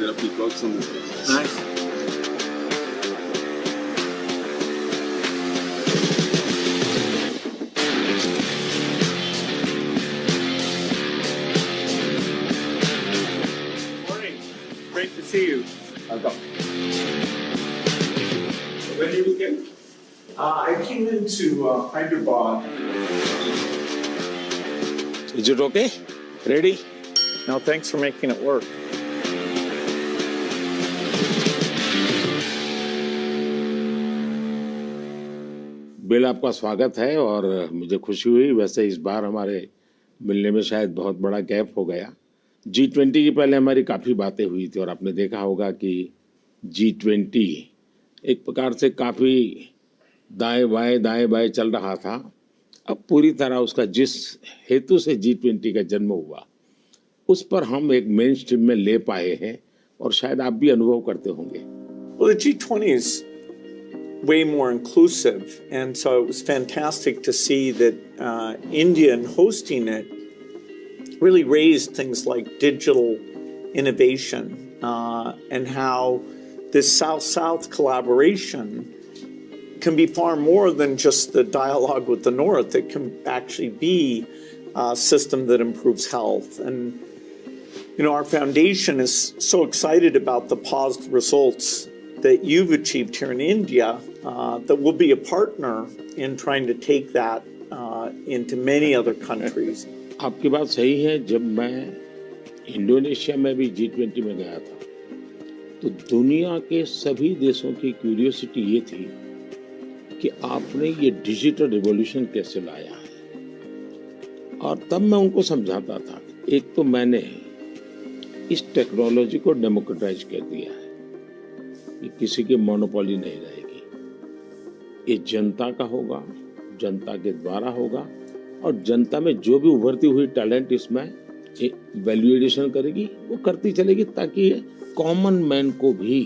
share अपनी thoughts on this. Nice. Morning. Great to see you. Welcome. When did you get? I came into Hyderabad. Is it okay? Ready? No, thanks for making it work. Bill, आपका स्वागत है और मुझे खुशी हुई। वैसे इस बार हमारे मिलने में शायद बहुत बड़ा गैप हो गया। G20 की पहले हमारी काफ़ी बातें हुई थी और आपने देखा होगा कि G20 एक प्रकार से काफ़ी दाएं बाएं चल रहा था। अब पूरी तरह उसका जिस हेतु से G20 का जन्म हुआ उस पर हम एक मेन स्ट्रीम में ले पाए हैं और शायद आप भी अनुभव करते होंगे। Well, the G20 is way more inclusive, and so it was fantastic to see that India, in hosting it, really raised things like digital innovation and how this South-South collaboration can be far more than just the dialogue with the North. It can actually be a system that improves health. And, you know, our foundation is so excited about the positive results that you've achieved here in India that we'll be a partner in trying to take that into many other countries. आपकी बात सही है। जब मैं Indonesia में भी G20 में गया था तो दुनिया के सभी देशों की क्यूरियोसिटी ये थी कि आपने ये डिजिटल रिवॉल्यूशन कैसे लाया है। और तब मैं उनको समझाता था, एक तो मैंने इस टेक्नोलॉजी को डेमोक्रेटाइज कर दिया है कि किसी की मोनोपोली नहीं रहेगी, ये जनता का होगा, जनता के द्वारा होगा और जनता में जो भी उभरती हुई टैलेंट इसमें वैल्यू एडिशन करेगी वो करती चलेगी, ताकि कॉमन मैन को भी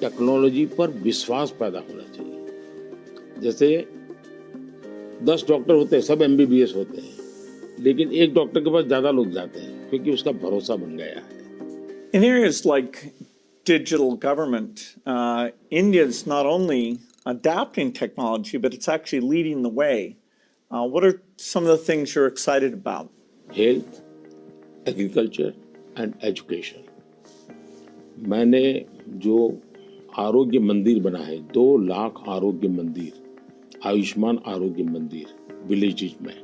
टेक्नोलॉजी पर विश्वास पैदा होना चाहिए। जैसे 10 डॉक्टर होते हैं, सब MBBS होते हैं, लेकिन एक डॉक्टर के पास ज़्यादा लोग जाते हैं क्योंकि उसका भरोसा बन गया है। In areas like digital government, India is not only adapting technology, but it's actually leading the way. What are some of the things you're excited about? Health, agriculture and education. मैंने जो आरोग्य मंदिर बना है, 2 लाख आरोग्य मंदिर, आयुष्मान आरोग्य मंदिर विलेजेस में,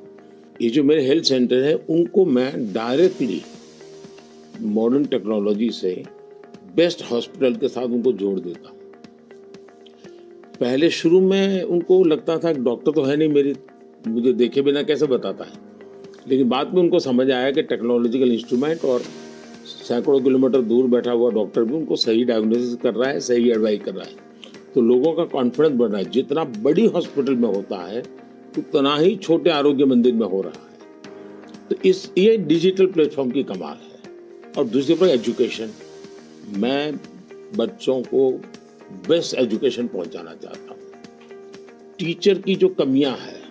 ये जो मेरे हेल्थ सेंटर है उनको मैं डायरेक्टली मॉडर्न टेक्नोलॉजी से बेस्ट हॉस्पिटल के साथ उनको जोड़ देता हूँ। पहले शुरू में उनको लगता था कि डॉक्टर तो है नहीं, मुझे देखे बिना कैसे बताता है, लेकिन बाद में उनको समझ आया कि टेक्नोलॉजिकल इंस्ट्रूमेंट और सैकड़ों किलोमीटर दूर बैठा हुआ डॉक्टर भी उनको सही डायग्नोसिस कर रहा है, सही एडवाइस कर रहा है। तो लोगों का कॉन्फिडेंस बढ़ रहा है। जितना बड़ी हॉस्पिटल में होता है उतना ही छोटे आरोग्य मंदिर में हो रहा है। तो ये डिजिटल प्लेटफॉर्म की कमाल है। और दूसरी पर एजुकेशन, मैं बच्चों को बेस्ट एजुकेशन पहुंचाना चाहता हूँ। टीचर की जो कमियां हैं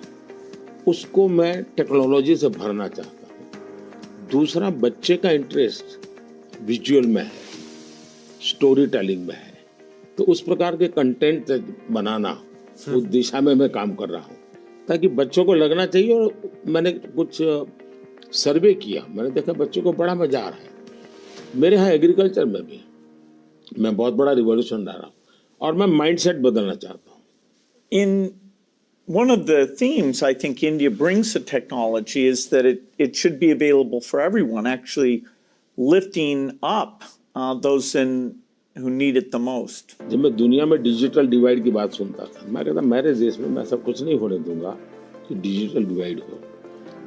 उसको मैं टेक्नोलॉजी से भरना चाहता हूँ। दूसरा, बच्चे का इंटरेस्ट विजुअल में है, स्टोरी टेलिंग में है, तो उस प्रकार के कंटेंट बनाना, उस दिशा में मैं काम कर रहा हूँ ताकि बच्चों को लगना चाहिए। और मैंने कुछ सर्वे किया, मैंने देखा बच्चों को बड़ा मजा आ रहा है। मेरे यहाँ एग्रीकल्चर में भी मैं बहुत बड़ा रिवॉल्यूशन ला रहा हूँ और मैं माइंडसेट बदलना चाहता हूँ। In one of the themes I think India brings to technology is that it should be available for everyone, actually lifting up those who need it the most. जब मैं दुनिया में डिजिटल डिवाइड की बात सुनता था, मैं कहता मेरे देश में मैं सब कुछ नहीं होने दूंगा कि डिजिटल डिवाइड हो।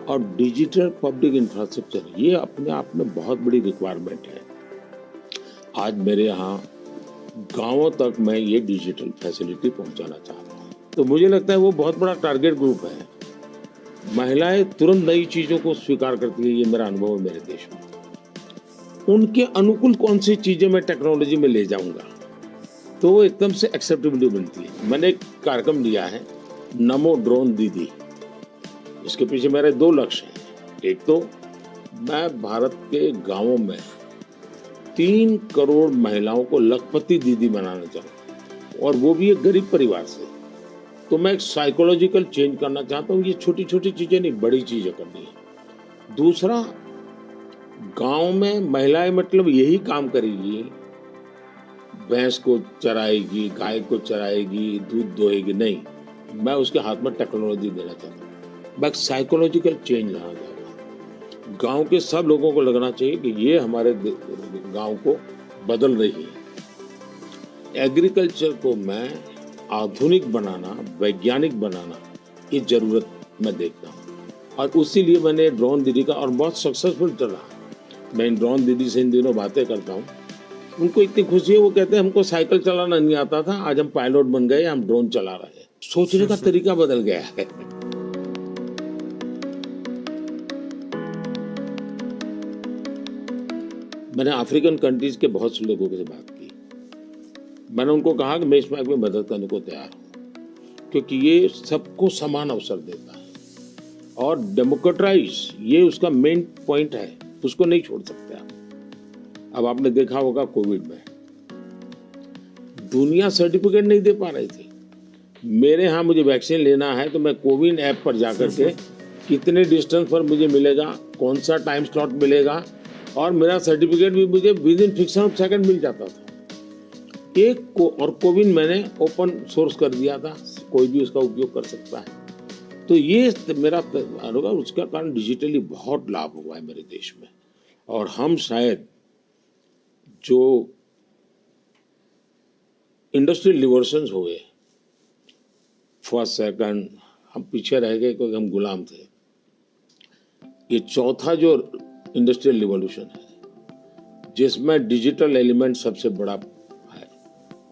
और डिजिटल पब्लिक इंफ्रास्ट्रक्चर ये अपने आप में बहुत बड़ी रिक्वायरमेंट है। आज मेरे यहाँ गांवों तक मैं ये डिजिटल फैसिलिटी पहुंचाना चाहता हूँ। तो मुझे लगता है वो बहुत बड़ा टारगेट ग्रुप है। महिलाएं तुरंत नई चीज़ों को स्वीकार करती है, ये मेरा अनुभव है मेरे देश में। उनके अनुकूल कौन सी चीज़ें मैं टेक्नोलॉजी में ले जाऊंगा तो वो एकदम से एक्सेप्टेबिलिटी बनती है। मैंने एक कार्यक्रम लिया है, नमो ड्रोन दीदी। इसके पीछे मेरे 2 लक्ष्य हैं। एक तो मैं भारत के गांवों में 3 करोड़ महिलाओं को लखपति दीदी बनाना चाहूँ, और वो भी एक गरीब परिवार से। तो मैं एक साइकोलॉजिकल चेंज करना चाहता हूँ। ये छोटी छोटी चीजें नहीं, बड़ी चीजें करनी है। दूसरा, गांव में महिलाएं मतलब यही काम करेगी, भैंस को चराएगी, गाय को चराएगी, दूध दोहेगी, नहीं। मैं उसके हाथ में टेक्नोलॉजी देना चाहता हूँ। मैं साइकोलॉजिकल चेंज लाना चाहता हूँ। गांव के सब लोगों को लगना चाहिए कि ये हमारे गांव को बदल रही है। एग्रीकल्चर को मैं आधुनिक बनाना, वैज्ञानिक बनाना, ये जरूरत मैं देखता हूँ। और उसी लिए मैंने ड्रोन दीदी का, और बहुत सक्सेसफुल चला। मैं ड्रोन दीदी से इन दिनों बातें करता हूँ, उनको इतनी खुशी है। वो कहते हैं हमको साइकिल चलाना नहीं आता था, आज हम पायलट बन गए, हम ड्रोन चला रहे हैं। सोचने का तरीका बदल गया है। मैंने अफ्रीकन कंट्रीज के बहुत से लोगों से बात की। मैंने उनको कहा कि मैं इसमें आपकी मदद करने को तैयार हूँ, क्योंकि ये सबको समान अवसर देता है और डेमोक्रेटाइज, ये उसका मेन पॉइंट है, उसको नहीं छोड़ सकते आप। अब आपने देखा होगा कोविड में दुनिया सर्टिफिकेट नहीं दे पा रही थी। मेरे यहाँ मुझे वैक्सीन लेना है तो मैं कोविन ऐप पर जाकर के कितने डिस्टेंस पर मुझे मिलेगा, कौन सा टाइम स्लॉट मिलेगा, और मेरा सर्टिफिकेट भी मुझे within fraction of second मिल जाता था। और कोविन मैंने ओपन सोर्स कर दिया था, कोई भी उसका उपयोग कर सकता है। तो ये मेरा होगा, उसका कारण डिजिटली बहुत लाभ हुआ है मेरे देश में। और हम शायद जो इंडस्ट्रियल रिवॉल्यूशंस हुए, फर्स्ट सेकंड, हम पीछे रह गए क्योंकि हम गुलाम थे। ये चौथा जो इंडस्ट्रियल रिवॉल्यूशन है, जिसमें डिजिटल एलिमेंट सबसे बड़ा है,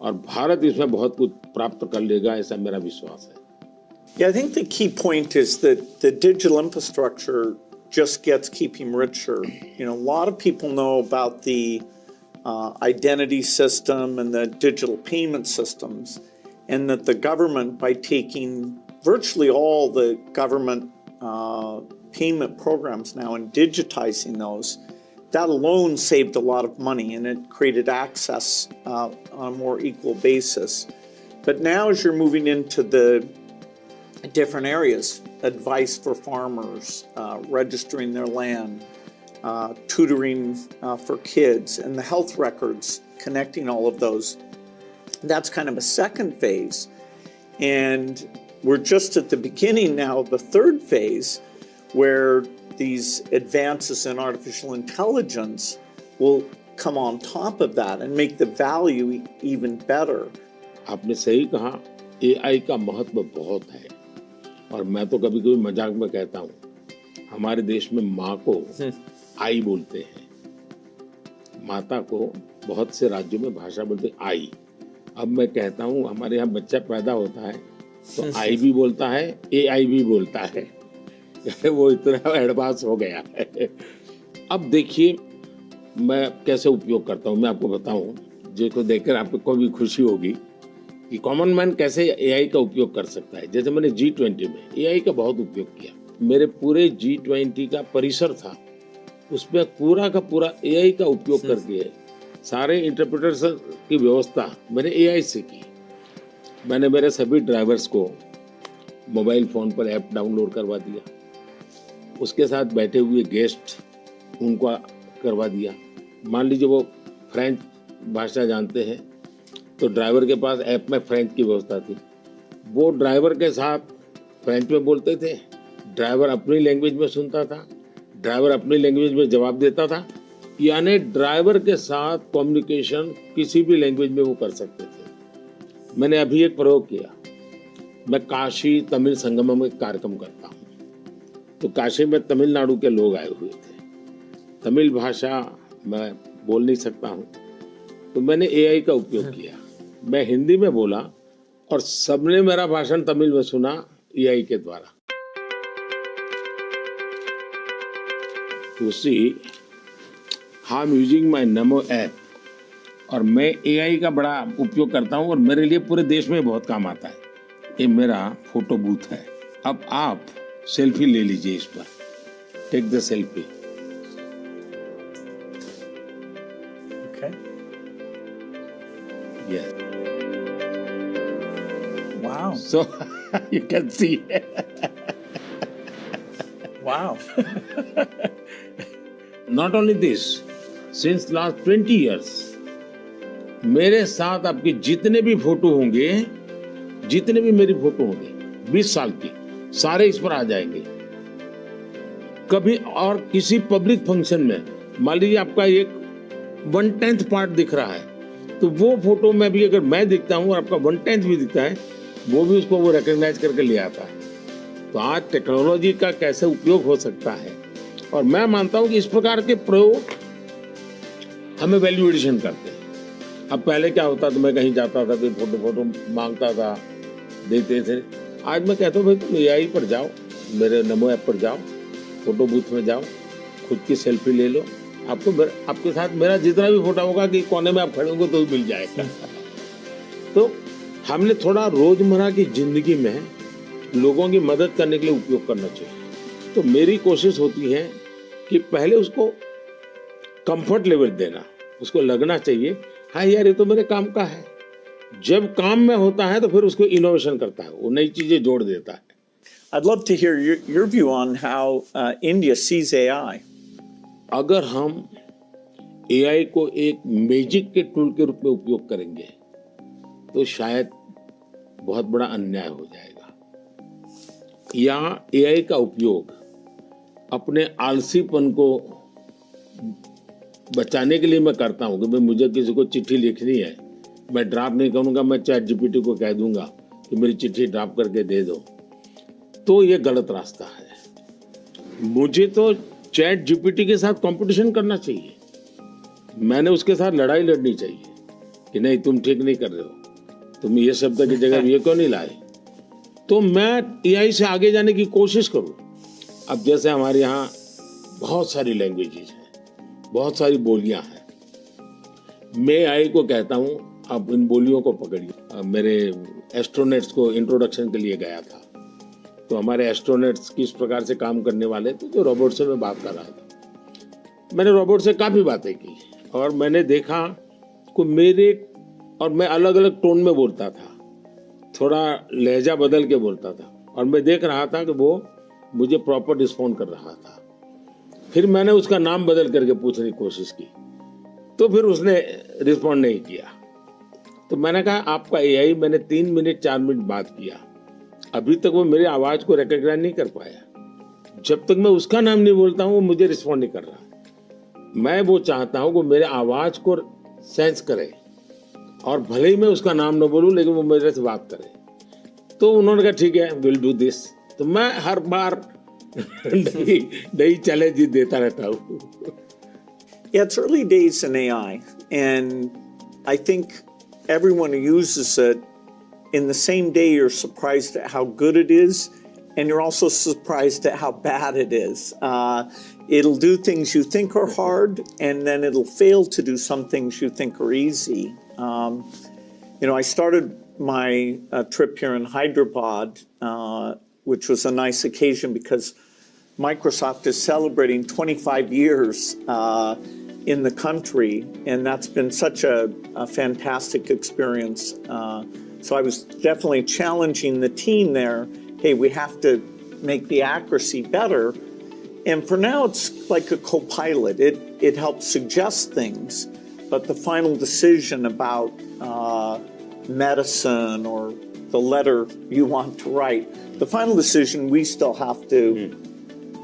और भारत इसमें बहुत कुछ प्राप्त कर लेगा, ऐसा मेरा विश्वास है। Yeah, I think the key point is that the digital infrastructure just gets keeping richer. You know, a lot of people know about the identity system and the digital payment systems, and that the government, by taking virtually all the government payment programs now and digitizing those, that alone saved a lot of money, and it created access on a more equal basis. But now as you're moving into the different areas, advice for farmers, registering their land, tutoring for kids, and the health records, connecting all of those. That's kind of a second phase. And we're just at the beginning now of the third phase, where these advances in artificial intelligence will come on top of that and make the value even better. आपने सही कहा, AI का महत्व बहुत है। और मैं तो कभी कभी मजाक में कहता हूँ, हमारे देश में माँ को आई बोलते हैं, माता को बहुत से राज्यों में भाषा बोलते हैं आई। अब मैं कहता हूँ हमारे यहाँ बच्चा पैदा होता है तो आई भी बोलता है, AI भी बोलता है। वो इतना एडवांस हो गया है। अब देखिए मैं कैसे उपयोग करता हूँ, मैं आपको बताऊँ, जिसको देखकर आपको भी खुशी होगी कि कॉमन मैन कैसे AI का उपयोग कर सकता है। जैसे मैंने G20 में AI का बहुत उपयोग किया। मेरे पूरे G20 का परिसर था, उसमें पूरा का पूरा AI का उपयोग करके सारे इंटरप्रेटर्स की व्यवस्था मैंने AI से की। मैंने मेरे सभी ड्राइवर्स को मोबाइल फ़ोन पर ऐप डाउनलोड करवा दिया, उसके साथ बैठे हुए गेस्ट उनको करवा दिया। मान लीजिए वो फ्रेंच भाषा जानते हैं तो ड्राइवर के पास ऐप में फ्रेंच की व्यवस्था थी, वो ड्राइवर के साथ फ्रेंच में बोलते थे, ड्राइवर अपनी लैंग्वेज में सुनता था, ड्राइवर अपनी लैंग्वेज में जवाब देता था। यानी ड्राइवर के साथ कम्युनिकेशन किसी भी लैंग्वेज में वो कर सकते थे। मैंने अभी एक प्रयोग किया, मैं काशी तमिल संगम में कार्यक्रम करता हूँ, तो काशी में तमिलनाडु के लोग आए हुए थे, तमिल भाषा मैं बोल नहीं सकता हूँ, तो मैंने AI का उपयोग किया। मैं हिंदी में बोला और सबने मेरा भाषण तमिल में सुना AI के द्वारा। उसी I am using my NaMo app, और मैं AI का बड़ा उपयोग करता हूँ और मेरे लिए पूरे देश में बहुत काम आता है। ये मेरा फोटो बूथ है। अब आप सेल्फी ले लीजिए इस पर, take the selfie. Wow. So you can see. Wow. Not only this, since last 20 years, मेरे साथ आपके जितने भी फोटो होंगे, जितने भी मेरी फोटो होंगे 20 साल की, सारे इस पर आ जाएंगे। कभी और किसी पब्लिक फंक्शन में मान लीजिए आपका एक 1/10 पार्ट दिख रहा है, तो वो फोटो में भी अगर मैं दिखता हूँ और आपका 1/10 भी दिखता है, वो भी उसको वो रिकॉग्नाइज करके ले आता है। तो आज टेक्नोलॉजी का कैसे उपयोग हो सकता है, और मैं मानता हूँ कि इस प्रकार के प्रयोग हमें वैल्यू एडिशन करते हैं। अब पहले क्या होता था, मैं कहीं जाता था, कोई फोटो मांगता था, देते थे। आज मैं कहता हूँ भाई तुम AI पर जाओ, मेरे नमो ऐप पर जाओ, फोटो बूथ में जाओ, खुद की सेल्फी ले लो, आपके साथ मेरा जितना भी फोटो होगा कि कोने में आप खड़े होंगे तो भी मिल जाएगा। तो हमने थोड़ा रोजमर्रा की जिंदगी में लोगों की मदद करने के लिए उपयोग करना चाहिए। तो मेरी कोशिश होती है कि पहले उसको कंफर्ट लेवल देना, उसको लगना चाहिए हाँ यार ये तो मेरे काम का है। जब काम में होता है तो फिर उसको इनोवेशन करता है, वो नई चीजें जोड़ देता है। I'd love to hear your view on how India sees AI. अगर हम AI को एक मैजिक के टूल के रूप में उपयोग करेंगे तो शायद बहुत बड़ा अन्याय हो जाएगा। या AI का उपयोग अपने आलसीपन को बचाने के लिए मैं करता हूँ कि भाई मुझे किसी को चिट्ठी लिखनी है, मैं ड्राफ्ट नहीं करूँगा, मैं ChatGPT को कह दूंगा कि मेरी चिट्ठी ड्राफ्ट करके दे दो, तो ये गलत रास्ता है। मुझे तो ChatGPT के साथ कंपटीशन करना चाहिए, मैंने उसके साथ लड़ाई लड़नी चाहिए कि नहीं तुम ठीक नहीं कर रहे हो, तुम ये शब्द की जगह ये क्यों नहीं लाए। तो मैं AI से आगे जाने की कोशिश करूं। अब जैसे हमारे यहाँ बहुत सारी लैंग्वेजेस हैं, बहुत सारी बोलियां हैं, मैं AI को कहता हूं आप इन बोलियों को पकड़िए। मेरे एस्ट्रोनॉट्स को इंट्रोडक्शन के लिए गया था, तो हमारे एस्ट्रोनॉट्स किस प्रकार से काम करने वाले थे, तो रोबोट से मैं बात कर रहा था। मैंने रोबोट से काफ़ी बातें की और मैंने देखा कि मैं अलग अलग टोन में बोलता था, थोड़ा लहजा बदल के बोलता था, और मैं देख रहा था कि वो मुझे प्रॉपर रिस्पॉन्ड कर रहा था। फिर मैंने उसका नाम बदल करके पूछने की कोशिश की, तो फिर उसने रिस्पॉन्ड नहीं किया। तो मैंने कहा आपका AI, मैंने 3 मिनट 4 मिनट बात किया, अभी तक वो मेरी आवाज को रिकॉग्नाइज नहीं कर पाया। जब तक मैं उसका नाम नहीं बोलता हूँ वो मुझे रिस्पॉन्ड नहीं कर रहा। मैं वो चाहता हूँ कि मेरे आवाज को सेंस करे, और भले ही मैं उसका नाम न बोलूं लेकिन वो मेरे से बात करे। तो उन्होंने कहा ठीक है, विल डू दिस। तो मैं हर बार नई चैलेंज देता रहता हूँ। Yeah, it's early days in AI, and I think everyone who uses it, in the same day you're surprised at how good it is, and you're also surprised at how bad it is. It'll do things you think are hard, and then it'll fail to do some things you think are easy. I started my trip here in Hyderabad, which was a nice occasion because Microsoft is celebrating 25 years in the country, and that's been such a fantastic experience. So I was definitely challenging the team there. Hey, we have to make the accuracy better. And for now, it's like a co-pilot. It helps suggest things, but the final decision about medicine or the letter you want to write, the final decision, we still have to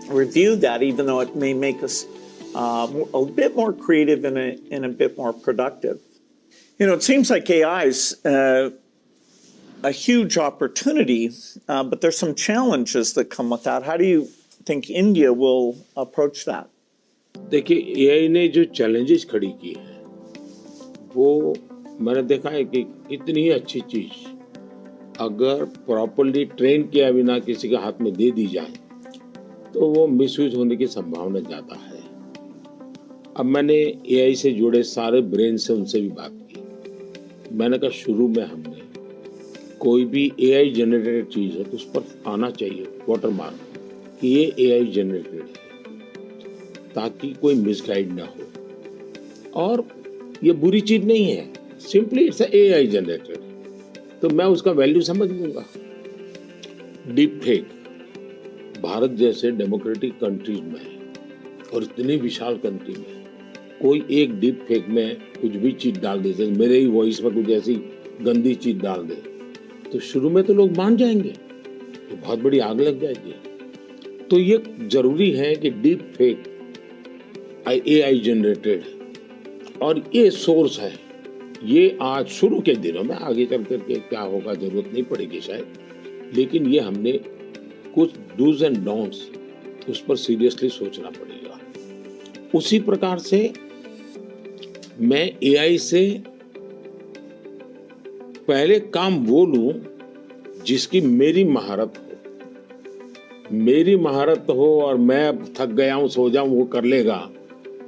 review that, even though it may make us a bit more creative and a bit more productive. It seems like AI is a huge opportunity, but there's some challenges that come with that. How do you think India will approach that? देखिए, AI ने जो challenges खड़ी की है, वो मैंने देखा है कि इतनी अच्छी चीज अगर प्रॉपर्ली ट्रेन किया बिना किसी के हाथ में दे दी जाए तो वो मिसयूज होने की संभावना ज़्यादा है। अब मैंने AI से जुड़े सारे ब्रेन से उनसे भी बात की। मैंने कहा शुरू में हमने कोई भी AI जनरेटेड चीज़ है तो उस पर आना चाहिए वाटरमार्क कि ये AI जनरेटेड है, ताकि कोई मिसगाइड ना हो। और ये बुरी चीज़ नहीं है, सिंपली इट्स AI जनरेटेड। तो मैं उसका वैल्यू समझ लूंगा। डीप फेक भारत जैसे डेमोक्रेटिक कंट्रीज में और इतनी विशाल कंट्री में कोई एक डीप फेक में कुछ भी चीज डाल दे, जैसे मेरे ही वॉइस में कुछ ऐसी गंदी चीज डाल दे, तो शुरू में तो लोग मान जाएंगे, तो बहुत बड़ी आग लग जाएगी। तो ये जरूरी है कि डीप फेक AI जनरेटेड और ये सोर्स है, ये आज शुरू के दिनों में, आगे चल करके क्या होगा जरूरत नहीं पड़ेगी शायद, लेकिन ये हमने कुछ डूज एंड डोंट्स उस पर सीरियसली सोचना पड़ेगा। उसी प्रकार से मैं AI से पहले काम वो लूं जिसकी मेरी महारत हो और मैं थक गया हूं, सो जाऊं, वो कर लेगा,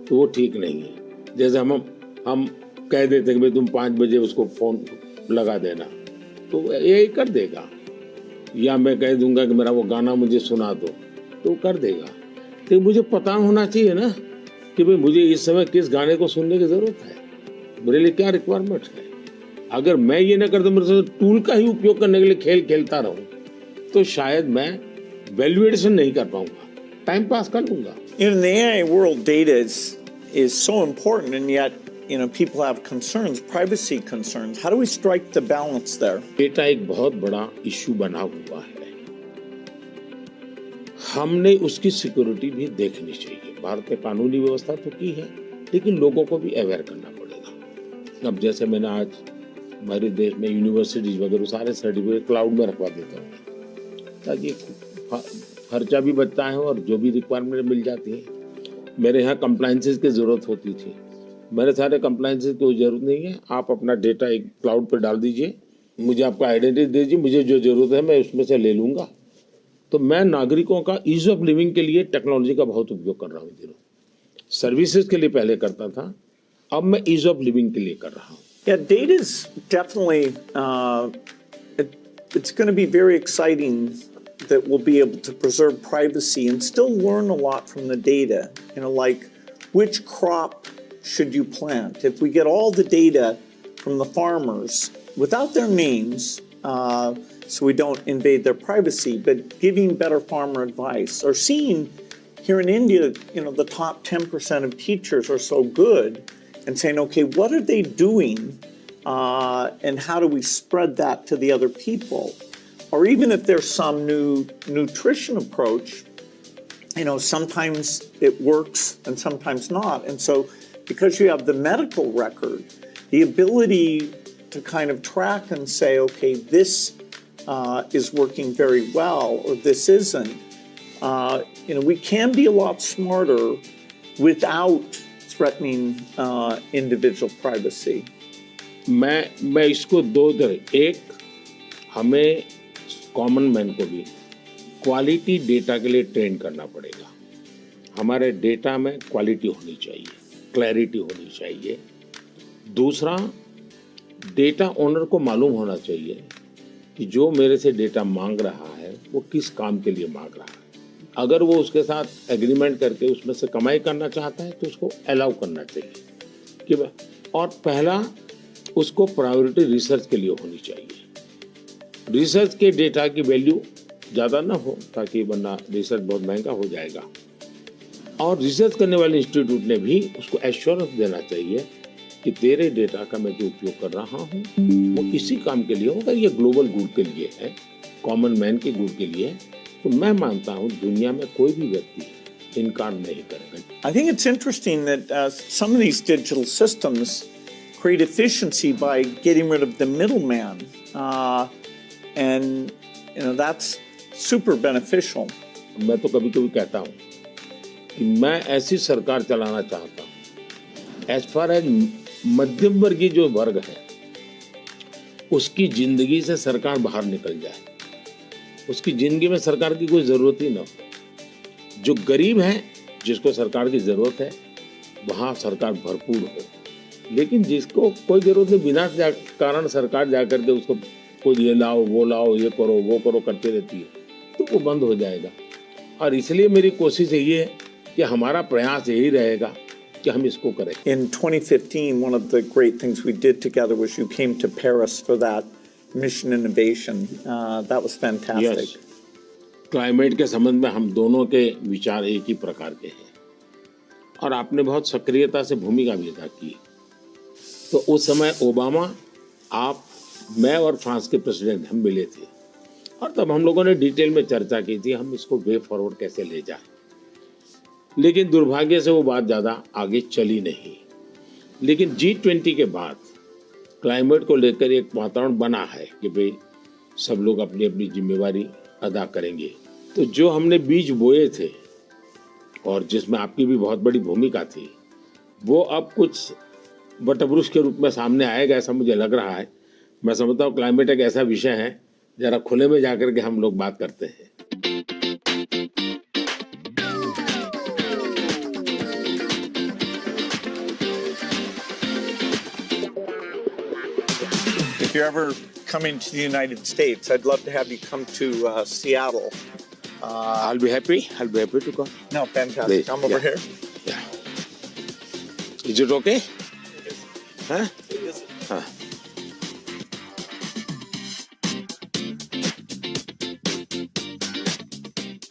तो वो ठीक नहीं है। जैसे हम कह देते हैं कि भाई तुम 5 बजे उसको फोन लगा देना, तो AI कर देगा, या मैं कह दूंगा कि मेरा वो गाना मुझे सुना दो, तो वो कर देगा। तो मुझे पता होना चाहिए ना कि भाई मुझे इस समय किस गाने को सुनने की जरूरत है, मेरे लिए क्या रिक्वायरमेंट है। अगर मैं ये ना करता, मेरे टूल का ही उपयोग करने के लिए खेल खेलता रहूं, तो शायद मैं वैल्यूएशन नहीं कर पाऊंगा, टाइम पास कर लूंगा। In the AI world, data is so important, and yet, people have concerns, privacy concerns. How do we strike the balance there? Data एक बहुत बड़ा इश्यू बना हुआ है, हमने उसकी सिक्योरिटी भी देखनी चाहिए। भारत में कानूनी व्यवस्था तो की है, लेकिन लोगों को भी अवेयर करना पड़ेगा। अब जैसे मैंने आज हमारे देश में यूनिवर्सिटीज वगैरह सारे सर्टिफिकेट क्लाउड में रखवा देता हूँ, ताकि खर्चा भी बचता है और जो भी रिक्वायरमेंट मिल जाती है। मेरे यहाँ कंप्लायंसेस की ज़रूरत होती थी, मेरे सारे कंप्लायंसेस की कोई ज़रूरत नहीं है, आप अपना डेटा एक क्लाउड पर डाल दीजिए, मुझे आपका आइडेंटिटी दीजिए, मुझे जो ज़रूरत है मैं उसमें से ले लूँगा। तो मैं नागरिकों का ईज ऑफ लिविंग के लिए टेक्नोलॉजी का बहुत उपयोग कर रहा हूँ। दिनों सर्विसेज के लिए पहले करता था, अब मैं ईज ऑफ लिविंग के लिए कर रहा हूँ। Yeah, data is definitely, it's going to be very exciting that we'll be able to preserve privacy and still learn a lot from the data. Like which crop should you plant? If we get all the data from the farmers without their names, so we don't invade their privacy, but giving better farmer advice, or seeing here in India, the top 10% of teachers are so good, and saying, okay, what are they doing, and how do we spread that to the other people? Or even if there's some new nutrition approach, sometimes it works and sometimes not. And so because you have the medical record, the ability to kind of track and say, okay, this is working very well, or this isn't, we can be a lot smarter without threatening individual privacy. मैं इसको दो तरह, एक हमें common man को भी quality data के लिए ट्रेन करना पड़ेगा। हमारे डेटा में क्वालिटी होनी चाहिए, क्लैरिटी होनी चाहिए। दूसरा, डेटा ओनर को मालूम होना चाहिए कि जो मेरे से डेटा मांग रहा है वो किस काम के लिए मांग रहा है। अगर वो उसके साथ एग्रीमेंट करके उसमें से कमाई करना चाहता है तो उसको अलाउ करना चाहिए कि और पहला, उसको प्रायोरिटी रिसर्च के लिए होनी चाहिए। रिसर्च के डेटा की वैल्यू ज़्यादा ना हो, ताकि वरना रिसर्च बहुत महंगा हो जाएगा। और रिसर्च करने वाले इंस्टीट्यूट ने भी उसको एश्योरेंस देना चाहिए कि तेरे डेटा का मैं जो उपयोग कर रहा हूँ वो इसी काम के लिए होगा, ये ग्लोबल गुड के लिए है, कॉमन मैन के गुड के लिए है। तो मैं मानता हूँ दुनिया में कोई भी व्यक्ति इनकार नहीं करेगा। I think it's interesting that some of these digital systems create efficiency by getting rid of the middleman, and that's super beneficial. मैं तो कभी-कभी कहता हूँ कि मैं ऐसी सरकार चलाना चाहता हूँ, एज फार एज मध्यम वर्गीय जो वर्ग है उसकी जिंदगी से सरकार बाहर निकल जाए, उसकी जिंदगी में सरकार की कोई जरूरत ही ना हो। जो गरीब है जिसको सरकार की जरूरत है वहाँ सरकार भरपूर हो, लेकिन जिसको कोई जरूरत नहीं, बिना कारण सरकार जाकर के उसको कोई ये लाओ वो लाओ, ये करो वो करो करती रहती है, तो वो बंद हो जाएगा। और इसलिए मेरी कोशिश यही है कि हमारा प्रयास यही रहेगा कि हम इसको करें। In 2015, one of the great things we did together was you came to Paris for that mission innovation. That was fantastic. Yes, climate के संबंध में हम दोनों के विचार एक ही प्रकार के हैं और आपने बहुत सक्रियता से भूमिका भी अदा की। तो उस समय ओबामा, आप, मैं और फ्रांस के प्रेसिडेंट हम मिले थे और तब हम लोगों ने डिटेल में चर्चा की थी हम इसको वे फॉरवर्ड कैसे ले जाएं। लेकिन दुर्भाग्य से वो बात ज़्यादा आगे चली नहीं। लेकिन G20 के बाद क्लाइमेट को लेकर एक वातावरण बना है कि भाई सब लोग अपनी अपनी जिम्मेवारी अदा करेंगे। तो जो हमने बीज बोए थे और जिसमें आपकी भी बहुत बड़ी भूमिका थी, वो अब कुछ वटवृक्ष के रूप में सामने आएगा, ऐसा मुझे लग रहा है। मैं समझता हूँ क्लाइमेट एक ऐसा विषय है, जरा खुले में जाकर के हम लोग बात करते हैं। If you're ever coming to the United States, I'd love to have you come to Seattle. I'll be happy to come. No, fantastic. Come over here. Yeah. Is it okay? Huh? हाँ।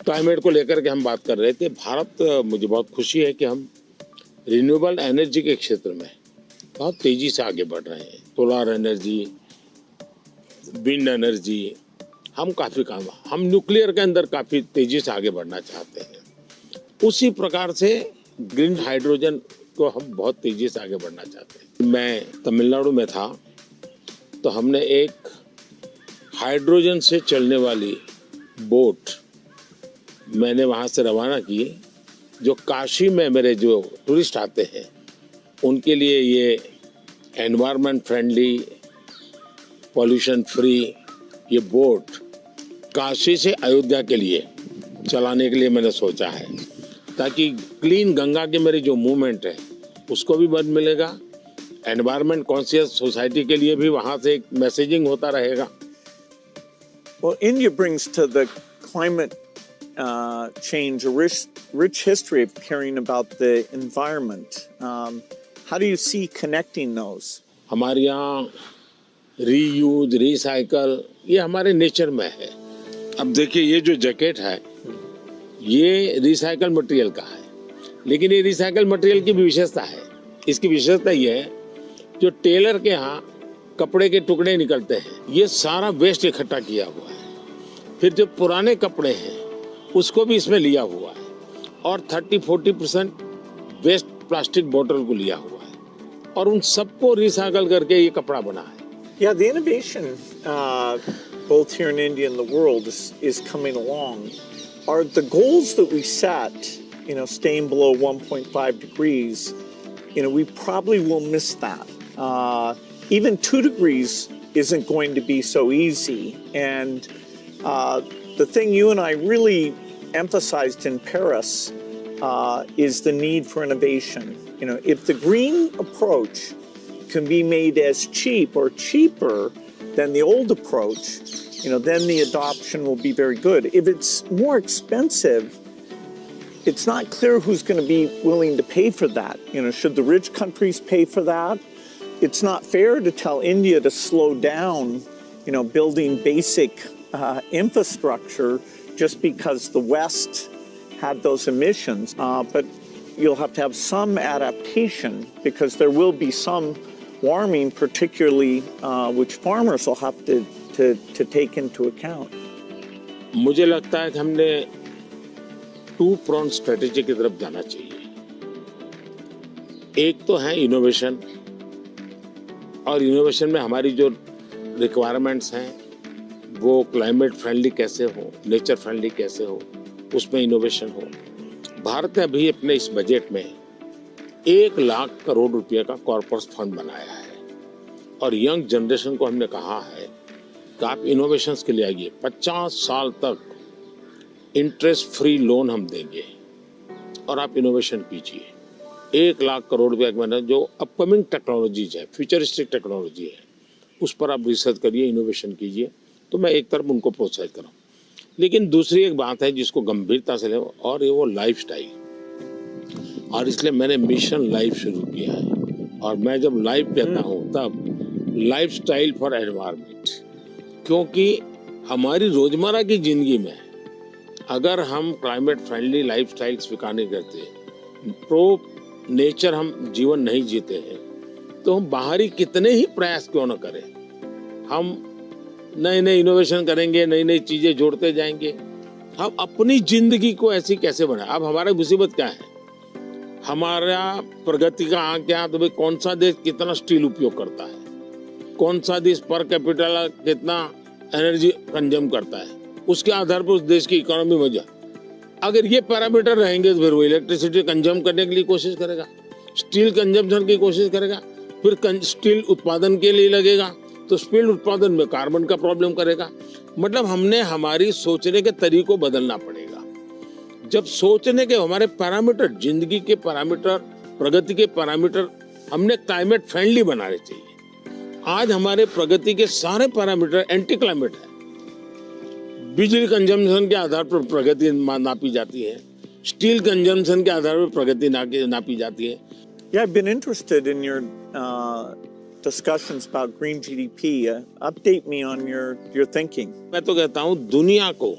Climate को लेकर के हम बात कर रहे थे। भारत, मुझे बहुत खुशी है कि हम रिन्यूएबल एनर्जी के क्षेत्र में बहुत तेजी से आगे बढ़ रहे हैं। सोलर एनर्जी, विंड एनर्जी, हम काफ़ी काम, हम न्यूक्लियर के अंदर काफ़ी तेजी से आगे बढ़ना चाहते हैं। उसी प्रकार से ग्रीन हाइड्रोजन को हम बहुत तेजी से आगे बढ़ना चाहते हैं। मैं तमिलनाडु में था तो हमने एक हाइड्रोजन से चलने वाली बोट मैंने वहाँ से रवाना की, जो काशी में मेरे जो टूरिस्ट आते हैं उनके लिए ये एनवायरनमेंट फ्रेंडली, पॉल्यूशन फ्री ये बोट काशी से अयोध्या के लिए चलाने के लिए मैंने सोचा है, ताकि क्लीन गंगा की मेरी जो मूवमेंट है उसको भी मदद मिलेगा, एनवायरनमेंट कॉन्शियस सोसाइटी के लिए भी वहाँ से एक मैसेजिंग होता रहेगा। Well, India brings to the climate change a rich history of caring about the environment. How do you see connecting those? हमारे यहाँ रीयूज, रिसाइकल ये हमारे नेचर में है। अब देखिए ये जो जैकेट है ये रिसाइकल मटेरियल का है, लेकिन ये रिसाइकल मटेरियल की भी विशेषता है। इसकी विशेषता ये है, जो टेलर के यहाँ कपड़े के टुकड़े निकलते हैं ये सारा वेस्ट इकट्ठा किया हुआ है, फिर जो पुराने कपड़े हैं उसको भी इसमें लिया हुआ है और 30-40% वेस्ट प्लास्टिक बोतल को लिया हुआ है और उन सबको रिसाइकल करके ये कपड़ा बना है। Yeah, the innovation both here in India and the world is coming along. Are the goals that we set, staying below 1.5 degrees, we probably will miss that. Even 2 degrees isn't going to be so easy. And the thing you and I really emphasized in Paris is the need for innovation. If the green approach can be made as cheap or cheaper than the old approach, then the adoption will be very good. If it's more expensive, it's not clear who's going to be willing to pay for that. Should the rich countries pay for that? It's not fair to tell India to slow down, building basic infrastructure just because the West had those emissions. But you'll have to have some adaptation because there will be some warming, particularly which farmers will have to take into account. मुझे लगता है कि हमने 2-pronged strategy की तरफ जाना चाहिए। एक तो है इनोवेशन, और इनोवेशन में हमारी जो रिक्वायरमेंट्स हैं वो क्लाइमेट फ्रेंडली कैसे हो, नेचर फ्रेंडली कैसे हो, उसमें इनोवेशन हो। भारत ने अभी अपने इस बजट में 1 लाख करोड़ रुपए का कॉर्पस फंड बनाया है और यंग जनरेशन को हमने कहा है कि आप इनोवेशंस के लिए आइए, 50 साल तक इंटरेस्ट फ्री लोन हम देंगे और आप इनोवेशन कीजिए। 1 लाख करोड़ रुपए का जो अपकमिंग टेक्नोलॉजीज है, फ्यूचरिस्टिक टेक्नोलॉजी है, उस पर आप रिसर्च करिए, इनोवेशन कीजिए। तो मैं एक तरफ उनको प्रोत्साहित करूँ, लेकिन दूसरी एक बात है जिसको गंभीरता से ले, और ये वो लाइफस्टाइल। और इसलिए मैंने मिशन लाइफ शुरू किया है, और मैं जब लाइफ कहता हूँ तब लाइफस्टाइल फॉर एनवायरनमेंट, क्योंकि हमारी रोजमर्रा की जिंदगी में अगर हम क्लाइमेट फ्रेंडली लाइफस्टाइल स्वीकार नहीं करते, प्रो नेचर हम जीवन नहीं जीते हैं, तो हम बाहरी कितने ही प्रयास क्यों न करें, हम नए नए इनोवेशन करेंगे, नई नई चीजें जोड़ते जाएंगे, हम अपनी जिंदगी को ऐसी कैसे बनाए। अब हमारा मुसीबत क्या है, हमारा प्रगति का आंक क्या, तो भाई कौन सा देश कितना स्टील उपयोग करता है, कौन सा देश पर कैपिटल कितना एनर्जी कंज्यूम करता है, उसके आधार पर उस देश की इकोनॉमी में जा। अगर ये पैरामीटर रहेंगे तो फिर वो इलेक्ट्रिसिटी कंज्यूम करने के लिए कोशिश करेगा, स्टील कंजम्पशन की कोशिश करेगा, फिर स्टील उत्पादन के लिए लगेगा, तो स्टील उत्पादन में कार्बन का प्रॉब्लम करेगा। मतलब हमने हमारी सोचने के तरीकों बदलना पड़ेगा। जब सोचने के हमारे पैरामीटर, जिंदगी के पैरामीटर, प्रगति के पैरामीटर हमने क्लाइमेट फ्रेंडली बनाने चाहिए। आज हमारे प्रगति के सारे पैरामीटर एंटी क्लाइमेट है। बिजली कंजम्पशन के आधार पर प्रगति नापी जाती है, स्टील कंजम्पशन के आधार पर प्रगति नापी जाती है। Yeah, I've been interested in your discussions about green GDP. Update me on your thinking. मैं तो कहता हूँ दुनिया को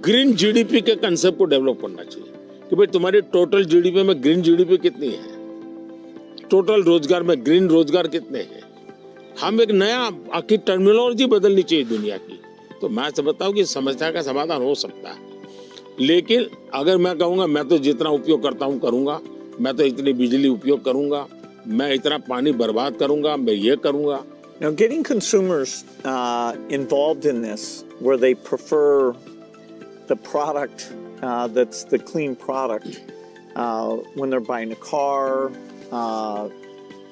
ग्रीन जीडीपी के कंसेप्ट को डेवलप करना चाहिए कि भाई तुम्हारी टोटल जीडीपी में ग्रीन जीडीपी कितनी है, टोटल रोजगार में ग्रीन रोजगार कितने हैं। हम एक नया आखिर टर्मिनोलॉजी बदलनी चाहिए दुनिया की। तो मैं समझता हूँ कि समस्या का समाधान हो सकता है, लेकिन अगर मैं कहूँगा मैं तो जितना उपयोग करता हूँ करूँगा, मैं तो इतनी बिजली उपयोग करूँगा, मैं इतना पानी बर्बाद करूँगा, मैं ये करूँगा। Now, getting consumers involved in this, where they prefer the product that's the clean product when they're buying a car,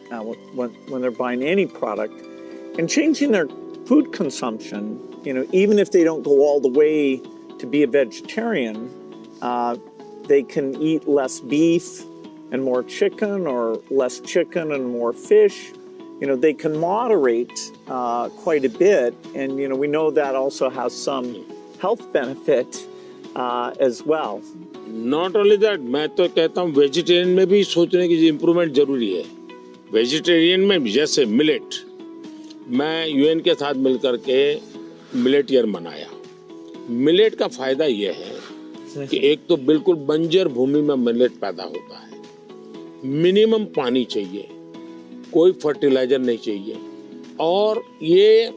when they're buying any product, and changing their food consumption. Even if they don't go all the way to be a vegetarian, they can eat less beef and more chicken, or less chicken and more fish. They can moderate quite a bit, and we know that also has some health benefit as well. Not only that, मैं तो कहता हूँ vegetarian में भी सोचने की improvement जरूरी है। वेजिटेरियन में जैसे मिलेट, मैं यूएन के साथ मिलकर के मिलेट ईयर मनाया। मिलेट का फायदा यह है कि एक तो बिल्कुल बंजर भूमि में मिलेट पैदा होता है, मिनिमम पानी चाहिए, कोई फर्टिलाइजर नहीं चाहिए, और ये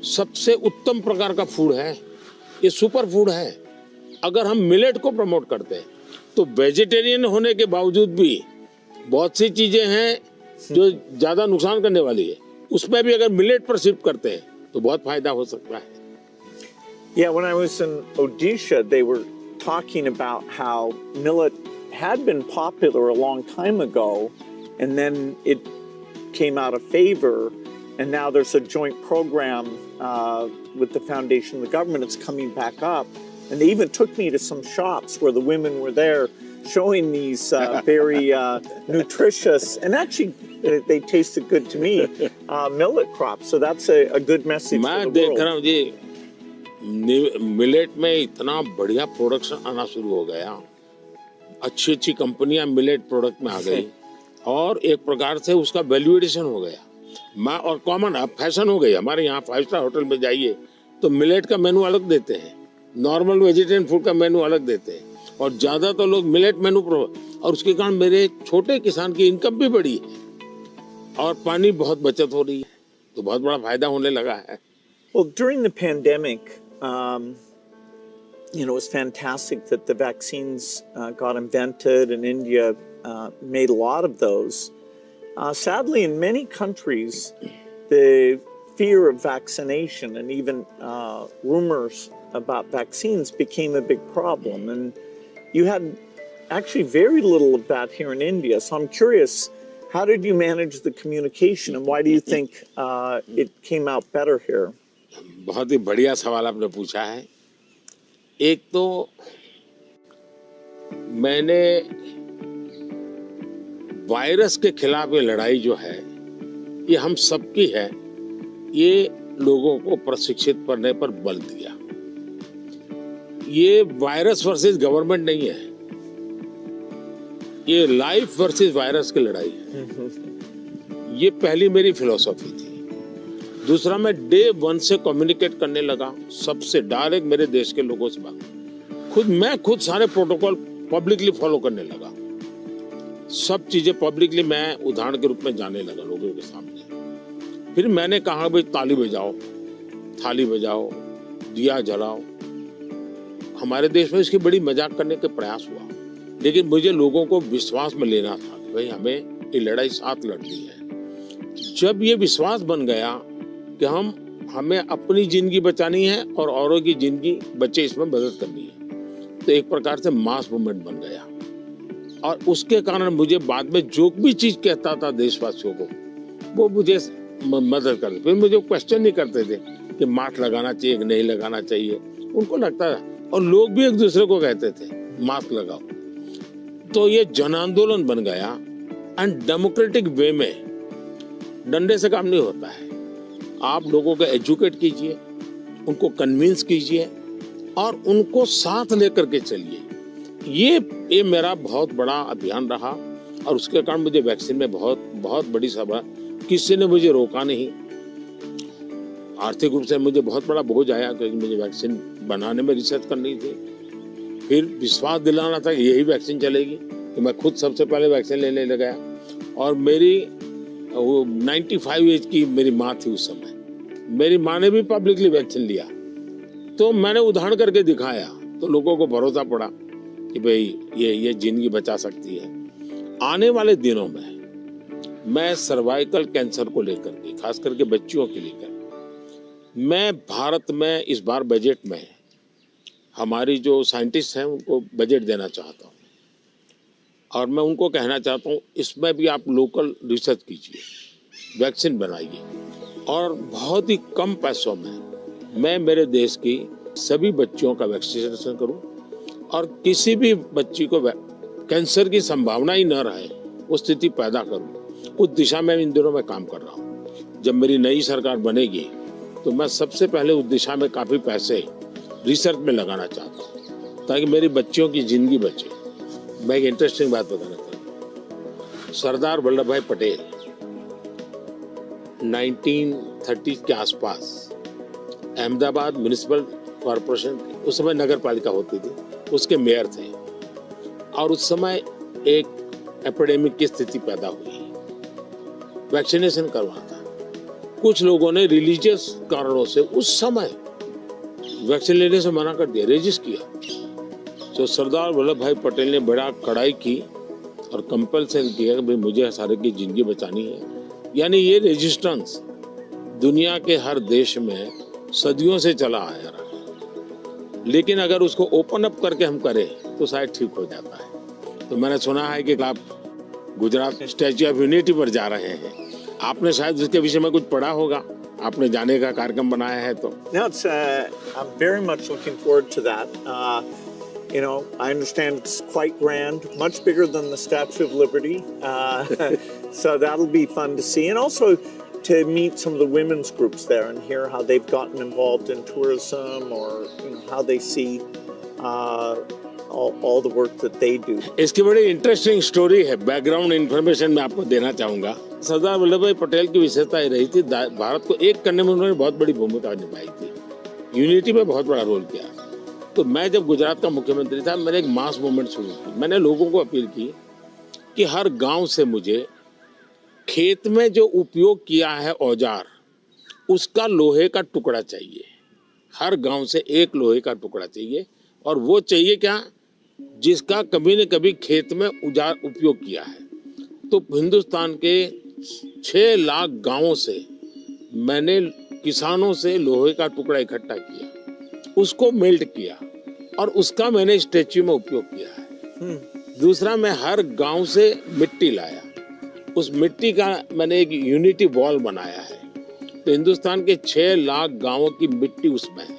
सबसे उत्तम प्रकार का फूड है, ये सुपर फूड है। अगर हम मिलेट को प्रमोट करते हैं तो वेजिटेरियन होने के बावजूद भी बहुत सी चीजें हैं जो ज्यादा नुकसान करने वाली है, उसमें भी अगर मिलेट पर शिफ्ट करते हैं तो बहुत फायदा हो सकता है। Yeah, when I was in Odisha, they were talking about how millet had been popular a long time ago, and then it came out of favor, and now there's a joint program with the foundation and the government. It's coming back up, and they even took me to some shops where the women were there showing these very nutritious, and actually they tasted good to me, millet crops. So that's a good message for the world. मैं देख रहा हूँ जी, millet में इतना बढ़िया production आना शुरू हो गया, अच्छी अच्छी कंपनियां मिलेट प्रोडक्ट में आ गई, और एक प्रकार से उसका वैल्यू एडिशन हो गया। और कॉमन अब फैशन हो गई। हमारे यहाँ 5 स्टार होटल में जाइए तो मिलेट का मेनू अलग देते हैं, नॉर्मल वेजिटेरियन फूड का मेनू अलग देते हैं, और ज्यादा तो लोग मिलेट मेनू और उसके कारण मेरे छोटे किसान की इनकम भी बढ़ी है और पानी बहुत बचत हो रही है, तो बहुत बड़ा फायदा होने लगा है। Well, during the pandemic, it was fantastic that the vaccines got invented, and India made a lot of those. Sadly, in many countries, the fear of vaccination and even rumors about vaccines became a big problem. And you had actually very little of that here in India. So I'm curious, how did you manage the communication, and why do you think it came out better here? बहुत ही बढ़िया सवाल आपने पूछा है। एक तो मैंने virus के खिलाफ ये लड़ाई जो है, ये हम सबकी है, ये लोगों को प्रशिक्षित करने पर बल दिया। ये वायरस वर्सेस गवर्नमेंट नहीं है, ये लाइफ वर्सेस वायरस की लड़ाई है। ये पहली मेरी फिलॉसफी थी। दूसरा, मैं डे 1 से कम्युनिकेट करने लगा सबसे डायरेक्ट मेरे देश के लोगों से बात। मैं खुद सारे प्रोटोकॉल पब्लिकली फॉलो करने लगा। सब चीजें पब्लिकली मैं उदाहरण के रूप में जाने लगा लोगों के सामने। फिर मैंने कहा भाई ताली बजाओ, थाली बजाओ, दिया जलाओ। हमारे देश में इसकी बड़ी मजाक करने के प्रयास हुआ, लेकिन मुझे लोगों को विश्वास में लेना था कि भाई हमें ये लड़ाई साथ लड़नी है। जब ये विश्वास बन गया कि हमें अपनी जिंदगी बचानी है और औरों की जिंदगी बचे इसमें मदद करनी है, तो एक प्रकार से मास मूवमेंट बन गया। और उसके कारण मुझे बाद में जो भी चीज कहता था देशवासियों को, वो मुझे मदद करते। फिर मुझे क्वेश्चन नहीं करते थे कि मास्क लगाना चाहिए कि नहीं लगाना चाहिए, उनको लगता था। और लोग भी एक दूसरे को कहते थे मास्क लगाओ। तो ये जन आंदोलन बन गया। एंड डेमोक्रेटिक वे में डंडे से काम नहीं होता है। आप लोगों को एजुकेट कीजिए, उनको कन्विंस कीजिए और उनको साथ लेकर के चलिए। ये मेरा बहुत बड़ा अभियान रहा और उसके कारण मुझे वैक्सीन में बहुत बड़ी सभा, किसी ने मुझे रोका नहीं। आर्थिक रूप से मुझे बहुत बड़ा बोझ आया क्योंकि मुझे वैक्सीन बनाने में रिसर्च करनी थी। फिर विश्वास दिलाना था कि यही वैक्सीन चलेगी, तो मैं खुद सबसे पहले वैक्सीन लेने लगा। और मेरी 95 एज की मेरी माँ थी उस समय। मेरी माँ ने भी पब्लिकली वैक्सीन लिया, तो मैंने उदाहरण करके दिखाया, तो लोगों को भरोसा पड़ा कि भाई ये जिंदगी बचा सकती है। आने वाले दिनों में मैं सर्वाइकल कैंसर को लेकर के, खास करके बच्चियों के लेकर, मैं भारत में इस बार बजट में हमारी जो साइंटिस्ट हैं उनको बजट देना चाहता हूँ। और मैं उनको कहना चाहता हूँ इसमें भी आप लोकल रिसर्च कीजिए, वैक्सीन बनाइए और बहुत ही कम पैसों में मैं मेरे देश की सभी बच्चियों का वैक्सीनेशन करूँ और किसी भी बच्ची को कैंसर की संभावना ही न रहे वो स्थिति पैदा करूँ। उस दिशा में इन दिनों मैं काम कर रहा हूँ। जब मेरी नई सरकार बनेगी तो मैं सबसे पहले उस दिशा में काफ़ी पैसे रिसर्च में लगाना चाहता हूँ ताकि मेरी बच्चियों की जिंदगी बचे। मैं एक इंटरेस्टिंग बात बताना चाहता हूँ। सरदार वल्लभ भाई पटेल 1930 के आसपास अहमदाबाद म्युनिसिपल कॉरपोरेशन, उस समय नगर पालिका होती थी, उसके मेयर थे। और उस समय एक एपिडेमिक की स्थिति पैदा हुई, वैक्सीनेशन करवाना था। कुछ लोगों ने रिलीजियस कारणों से उस समय वैक्सीन लेने से मना कर दिया, रेजिस्ट किया। तो सरदार वल्लभ भाई पटेल ने बड़ा कड़ाई की और कंपल्सन किया कि भाई मुझे सारे की जिंदगी बचानी है। यानी ये रेजिस्टेंस दुनिया के हर देश में सदियों से चला आया रहा, लेकिन अगर उसको ओपन अप करके हम करें तो शायद ठीक हो जाता है। तो मैंने सुना है कि आप गुजरात स्टैच्यू ऑफ यूनिटी पर जा रहे हैं, आपने शायद उसके विषय में कुछ पढ़ा होगा, आपने जाने का कार्यक्रम बनाया है तो। No, I'm very much looking forward to that. I understand it's quite grand, much bigger than the Statue of Liberty. So that'll be fun to see. And also to meet some of the women's groups there and hear how they've gotten involved in tourism or how they see all the work that they do. इसकी बड़ी interesting story है, background information मैं आपको देना चाहूँगा। सरदार वल्लभ भाई पटेल की विशेषता ये रही थी, भारत को एक करने में उन्होंने बहुत बड़ी भूमिका निभाई थी, यूनिटी में बहुत बड़ा रोल किया। तो मैं जब गुजरात का मुख्यमंत्री था, मैंने एक मास मूवमेंट शुरू की। मैंने लोगों को अपील की कि हर गांव से मुझे खेत में जो उपयोग किया है औजार, उसका लोहे का टुकड़ा चाहिए। हर गांव से एक लोहे का टुकड़ा चाहिए, और वो चाहिए क्या, जिसका कभी न कभी खेत में औजार उपयोग किया है। तो हिंदुस्तान के 6 लाख गांवों से मैंने किसानों से लोहे का टुकड़ा इकट्ठा किया, उसको मेल्ट किया और उसका मैंने स्टैच्यू में उपयोग किया है। दूसरा, मैं हर गांव से मिट्टी लाया, उस मिट्टी का मैंने एक यूनिटी वॉल बनाया है। तो हिंदुस्तान के 6 लाख गांवों की मिट्टी उसमें है,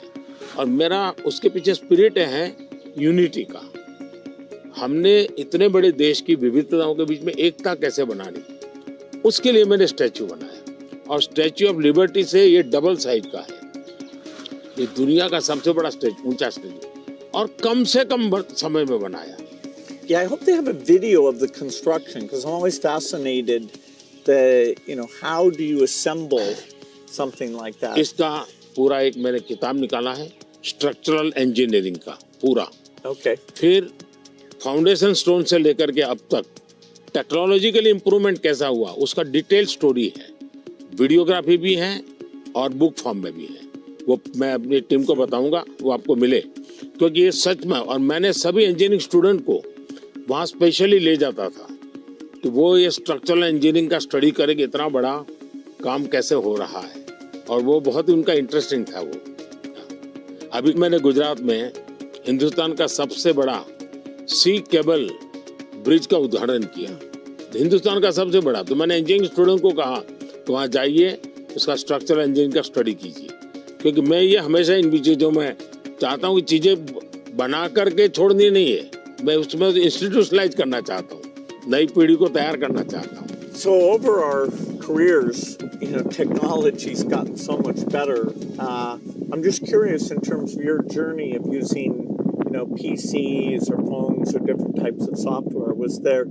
और मेरा उसके पीछे स्पिरिट है यूनिटी का। हमने इतने बड़े देश की विविधताओं के बीच में एकता कैसे बनानी, उसके लिए मैंने स्टैच्यू बनाया। और स्टैच्यू ऑफ लिबर्टी से ये डबल साइज का है, ये दुनिया का सबसे बड़ा स्टैच्यू, ऊंचा स्टैच्यू, और कम से कम समय में बनाया। Yeah, I hope they have a video of the construction, because I'm always fascinated how do you assemble something like that. इसका पूरा एक मैंने किताब निकाला है स्ट्रक्चरल इंजीनियरिंग का पूरा। Okay. फिर फाउंडेशन स्टोन से लेकर के अब तक टेक्नोलॉजिकल इम्प्रूवमेंट कैसा हुआ उसका डिटेल स्टोरी है, वीडियोग्राफी भी है और बुक फॉर्म में भी है। वो मैं अपनी टीम को बताऊंगा, वो आपको मिले, क्योंकि ये सच में, और मैंने सभी इंजीनियरिंग स्टूडेंट को वहाँ स्पेशली ले जाता था कि वो ये स्ट्रक्चरल इंजीनियरिंग का स्टडी करें कि इतना बड़ा काम कैसे हो रहा है, और वो बहुत ही उनका इंटरेस्टिंग था वो। अभी मैंने गुजरात में हिंदुस्तान का सबसे बड़ा सी केबल ब्रिज का उद्घाटन किया, हिंदुस्तान का सबसे बड़ा। तो मैंने इंजीनियरिंग स्टूडेंट को कहा तो वहाँ जाइए, उसका स्ट्रक्चरल इंजीनियरिंग का स्टडी कीजिए, क्योंकि मैं ये हमेशा इन चीज़ों में चाहता हूँ कि चीज़ें बना करके छोड़नी नहीं है, मैं उसमें इंस्टीट्यूशनलाइज करना चाहता हूँ, नई पीढ़ी को तैयार करना चाहता हूँ। So over our careers, technology's gotten so much better. I'm just curious in terms of your journey of using, PCs or phones or different types of software. Was there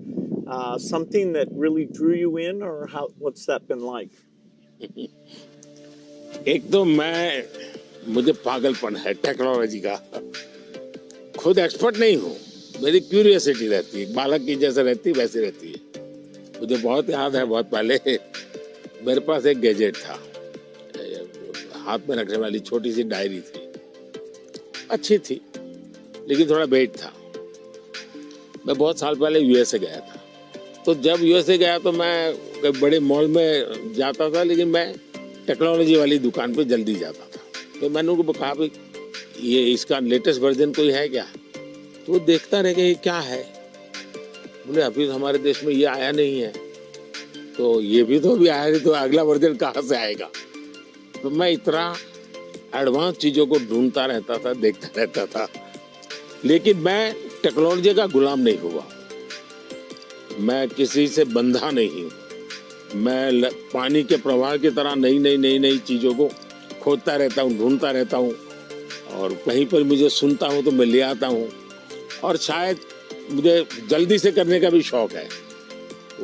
something that really drew you in, or what's that been like? एक तो मुझे पागलपन है technology का, खुद expert नहीं हूँ, मेरी क्यूरियोसिटी रहती है, बालक की जैसे रहती है वैसी रहती है। मुझे बहुत याद है, बहुत पहले मेरे पास एक गैजेट था, हाथ में रखने वाली छोटी सी डायरी थी, अच्छी थी लेकिन थोड़ा वेट था। मैं बहुत साल पहले यूएसए गया था, तो जब यूएसए गया तो मैं बड़े मॉल में जाता था, लेकिन मैं टेक्नोलॉजी वाली दुकान पे जल्दी जाता था। तो मैंने उनको कहा भाई ये इसका लेटेस्ट वर्जन कोई है क्या? तो वो देखता रह गया ये क्या है, बोले अभी तो हमारे देश में ये आया नहीं है, तो ये भी तो अभी आया नहीं, तो अगला वर्जन कहाँ से आएगा? तो मैं इतना एडवांस चीज़ों को ढूंढता रहता था, देखता रहता था, लेकिन मैं टेक्नोलॉजी का गुलाम नहीं हुआ, मैं किसी से बंधा नहीं हूँ। मैं पानी के प्रवाह की तरह नई चीज़ों को खोजता रहता हूँ, ढूंढता रहता हूँ, और कहीं पर मुझे सुनता हूँ तो मैं ले आता हूँ। और शायद मुझे जल्दी से करने का भी शौक है,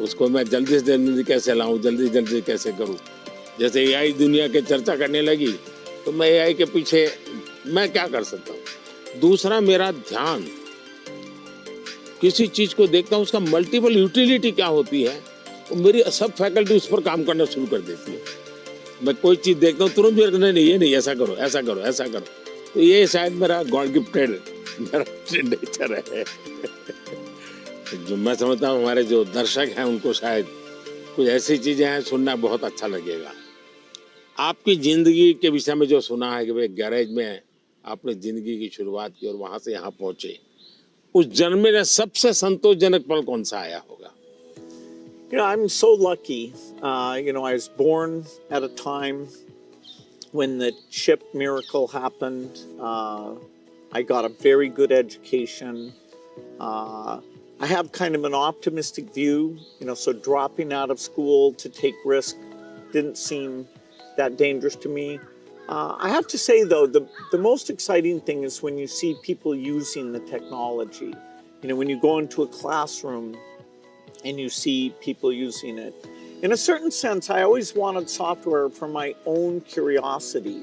उसको मैं जल्दी से जल्दी कैसे लाऊं, जल्दी कैसे करूं। जैसे एआई दुनिया के चर्चा करने लगी तो मैं एआई के पीछे मैं क्या कर सकता हूं। दूसरा, मेरा ध्यान किसी चीज को देखता हूं, उसका मल्टीपल यूटिलिटी क्या होती है, तो मेरी सब फैकल्टी उस पर काम करना शुरू कर देती है। मैं कोई चीज देखता हूँ तुरंत मेरे नहीं, ये नहीं, ऐसा करो ऐसा करो ऐसा करो। तो ये शायद मेरा गॉड गिफ्टेड मेरा नेचर है। जो मैं समझता हूँ हमारे जो दर्शक हैं उनको शायद कुछ ऐसी चीजें हैं सुनना बहुत अच्छा लगेगा। आपकी जिंदगी के विषय में जो सुना है कि भाई गैरेज में आपने जिंदगी की शुरुआत की और वहां से यहाँ पहुंचे, उस जन्म में सबसे संतोषजनक पल कौन सा आया होगा? I'm so lucky. I was born at a time when the chip miracle happened. I got a very good education. I have kind of an optimistic view, so dropping out of school to take risk didn't seem that dangerous to me. I have to say, though, the most exciting thing is when you see people using the technology. When you go into a classroom and you see people using it. In a certain sense, I always wanted software for my own curiosity,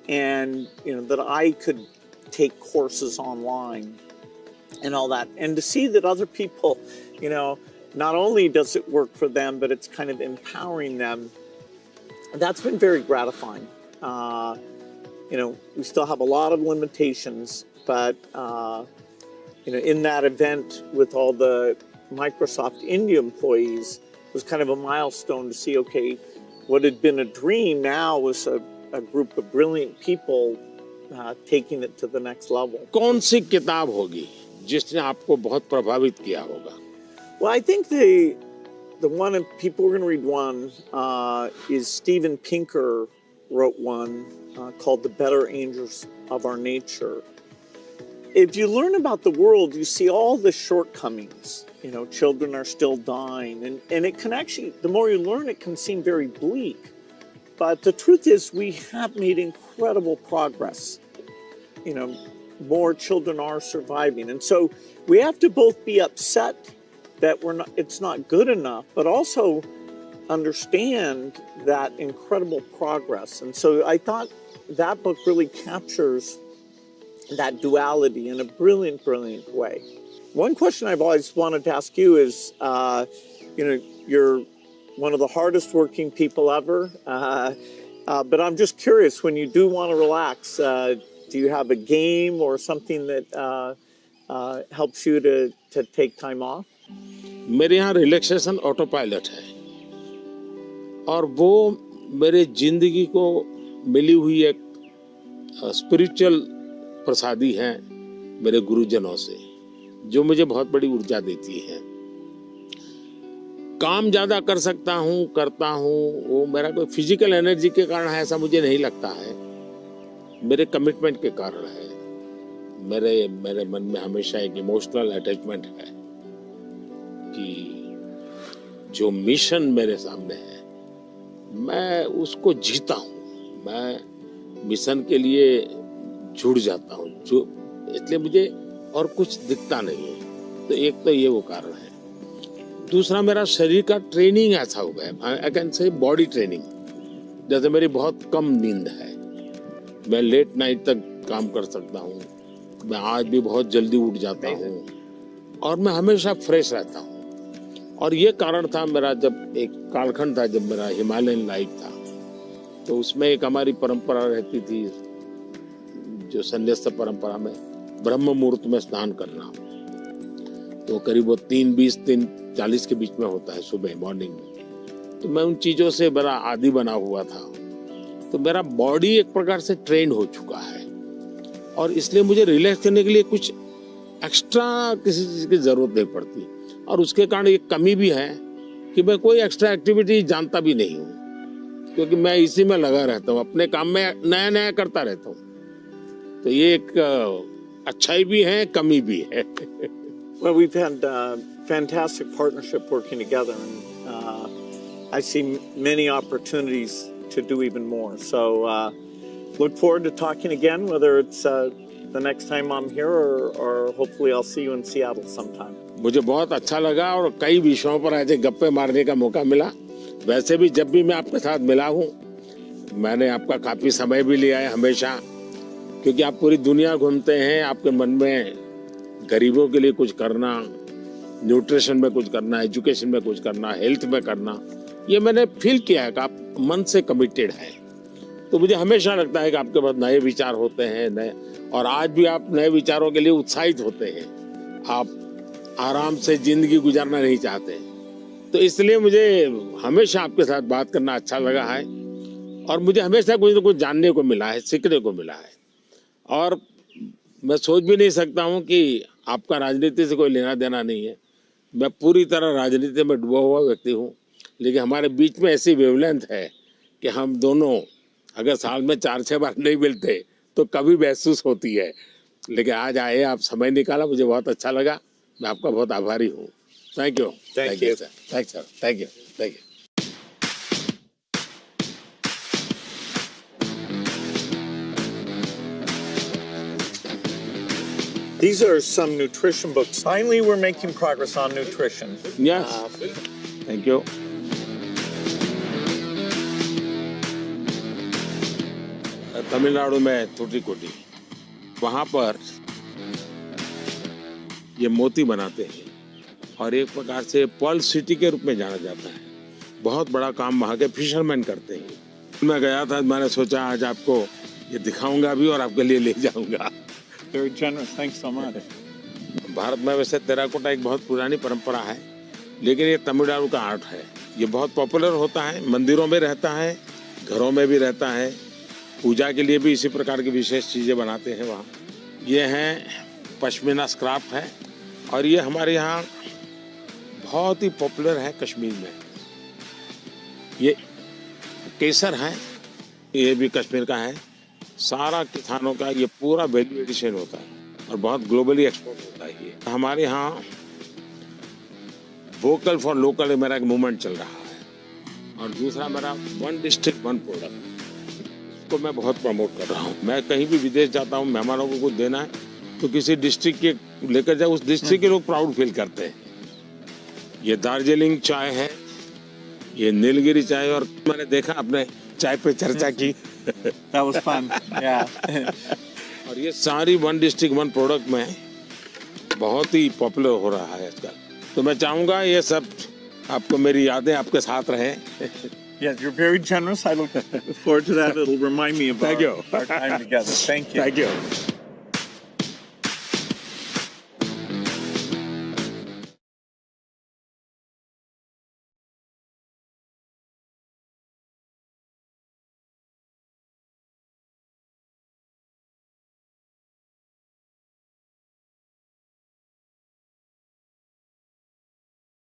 and that I could take courses online and all that, and to see that other people, not only does it work for them, but it's kind of empowering them. That's been very gratifying. We still have a lot of limitations, but in that event with all the Microsoft India employees, it was kind of a milestone to see, okay, what had been a dream now was a group of brilliant people taking it to the next level. कौन सी किताब होगी जिसने आपको बहुत प्रभावित किया होगा? Well, I think the one, and people are going to read one, is Steven Pinker wrote one called The Better Angels of Our Nature. If you learn about the world, you see all the shortcomings. Children are still dying. And it can actually, the more you learn, it can seem very bleak. But the truth is, we have made incredible progress. More children are surviving. And so we have to both be upset that it's not good enough, but also understand that incredible progress. And so I thought that book really captures that duality in a brilliant, brilliant way. One question I've always wanted to ask you is, you're one of the hardest working people ever, but I'm just curious, when you do want to relax, do you have a game or something that helps you to take time off? मेरे यहाँ relaxation auto pilot है और वो मेरे जिंदगी को मिली हुई एक स्पिरिचुअल प्रसादी है मेरे गुरुजनों से, जो मुझे बहुत बड़ी ऊर्जा देती है। काम ज्यादा कर सकता हूँ, करता हूँ, वो मेरा कोई फिजिकल एनर्जी के कारण है ऐसा मुझे नहीं लगता है, मेरे कमिटमेंट के कारण है। मेरे मन में हमेशा एक इमोशनल अटैचमेंट है कि जो मिशन मेरे सामने है मैं उसको जीता हूँ, मैं मिशन के लिए जुड़ जाता हूँ, जो इसलिए मुझे और कुछ दिखता नहीं है। तो एक तो ये वो कारण है। दूसरा, मेरा शरीर का ट्रेनिंग ऐसा हो गया, I can say body training. जैसे मेरी बहुत कम नींद है, मैं लेट नाइट तक काम कर सकता हूँ, मैं आज भी बहुत जल्दी उठ जाता हूँ और मैं हमेशा फ्रेश रहता हूँ। और ये कारण था मेरा, जब एक कालखंड था जब मेरा हिमालयन लाइफ था, तो उसमें एक हमारी परंपरा रहती थी, जो संन्यास्त परंपरा में ब्रह्म मुहूर्त में स्नान करना, तो करीब वो 3:20 3:40 के बीच में होता है सुबह मॉर्निंग में। तो मैं उन चीजों से बड़ा आदी बना हुआ था, तो मेरा बॉडी एक प्रकार से ट्रेन हो चुका है और इसलिए मुझे रिलैक्स करने के लिए कुछ एक्स्ट्रा किसी चीज की जरूरत नहीं पड़ती। और उसके कारण एक कमी भी है कि मैं कोई एक्स्ट्रा एक्टिविटी जानता भी नहीं हूँ, क्योंकि मैं इसी में लगा रहता हूँ, अपने काम में नया नया करता रहता हूँ। तो ये एक अच्छाई भी है, कमी भी है। Well, we've had fantastic partnership working together, and I see many opportunities to do even more. So look forward to talking again, whether it's the next time I'm here or hopefully I'll see you in Seattle sometime. मुझे बहुत अच्छा लगा और कई विषयों पर ऐसे गप्पे मारने का मौका मिला। वैसे भी जब भी मैं आपके साथ मिला हूँ, मैंने आपका काफी समय भी लिया है हमेशा, क्योंकि आप पूरी दुनिया घूमते हैं, आपके मन में गरीबों के लिए कुछ करना, न्यूट्रिशन में कुछ करना, एजुकेशन में कुछ करना, हेल्थ में करना, ये मैंने फील किया है कि आप मन से कमिटेड हैं। तो मुझे हमेशा लगता है कि आपके पास नए विचार होते हैं, नए, और आज भी आप नए विचारों के लिए उत्साहित होते हैं। आप आराम से जिंदगी गुजारना नहीं चाहते, तो इसलिए मुझे हमेशा आपके साथ बात करना अच्छा लगा है और मुझे हमेशा कुछ न कुछ जानने को मिला है, सीखने को मिला है। और मैं सोच भी नहीं सकता हूँ कि आपका राजनीति से कोई लेना देना नहीं है। मैं पूरी तरह राजनीति में डूबा हुआ व्यक्ति हूँ, लेकिन हमारे बीच में ऐसी वेवलेंथ है कि हम दोनों अगर साल में 4-6 बार नहीं मिलते तो कभी महसूस होती है। लेकिन आज आए, आप समय निकाला, मुझे बहुत अच्छा लगा। मैं आपका बहुत आभारी हूँ। Thank you. Thank you. Sir. Thank sir. Thank you. Thank you. These are some nutrition books. Finally, we're making progress on nutrition. Yes. Thank you. Tamil Nadu में टूटीकोटी, वहाँ पर ये मोती बनाते हैं और एक प्रकार से पर्ल सिटी के रूप में जाना जाता है। बहुत बड़ा काम वहाँ के फिशरमैन करते हैं। मैं गया था, मैंने सोचा आज आपको ये दिखाऊंगा भी और आपके लिए ले जाऊंगा। Very generous. Thanks so much. Bharat में वैसे टेराकोटा एक बहुत पुरानी परंपरा है, लेकिन ये तमिलनाडु का आर्ट है। ये बहुत पॉपुलर होता है, मंदिरों में रहता है, घरों में भी रहता है, पूजा के लिए भी इसी प्रकार की विशेष चीज़ें बनाते हैं वहाँ। ये हैं पश्मीना स्क्राफ्ट है और ये हमारे यहाँ बहुत ही पॉपुलर है कश्मीर में। ये केसर है, ये भी कश्मीर का है। सारा किसानों का ये पूरा वैल्यू एडिशन होता है और बहुत ग्लोबली एक्सपोर्ट होता है। ये हमारे यहाँ वोकल फॉर लोकल मेरा एक मूवमेंट चल रहा है और दूसरा मेरा 1 डिस्ट्रिक्ट 1 प्रोडक्ट को मैं बहुत प्रमोट कर रहा हूँ। मैं कहीं भी विदेश जाता हूँ, मेहमानों को कुछ देना है तो किसी डिस्ट्रिक्ट के लेकर जाओ, उस डिस्ट्रिक्ट के लोग प्राउड फील करते हैं। ये दार्जिलिंग चाय है, ये नीलगिरी चाय और मैंने देखा आपने चाय पे चर्चा की That was fun. Yeah. और ये सारी वन डिस्ट्रिक्ट वन प्रोडक्ट में बहुत ही पॉपुलर हो रहा है आजकल। तो मैं चाहूँगा ये सब आपको मेरी यादें आपके साथ रहें। Yes, you're very generous. I look forward to that. It'll remind me of Thank you. our time together. Thank you. Thank you.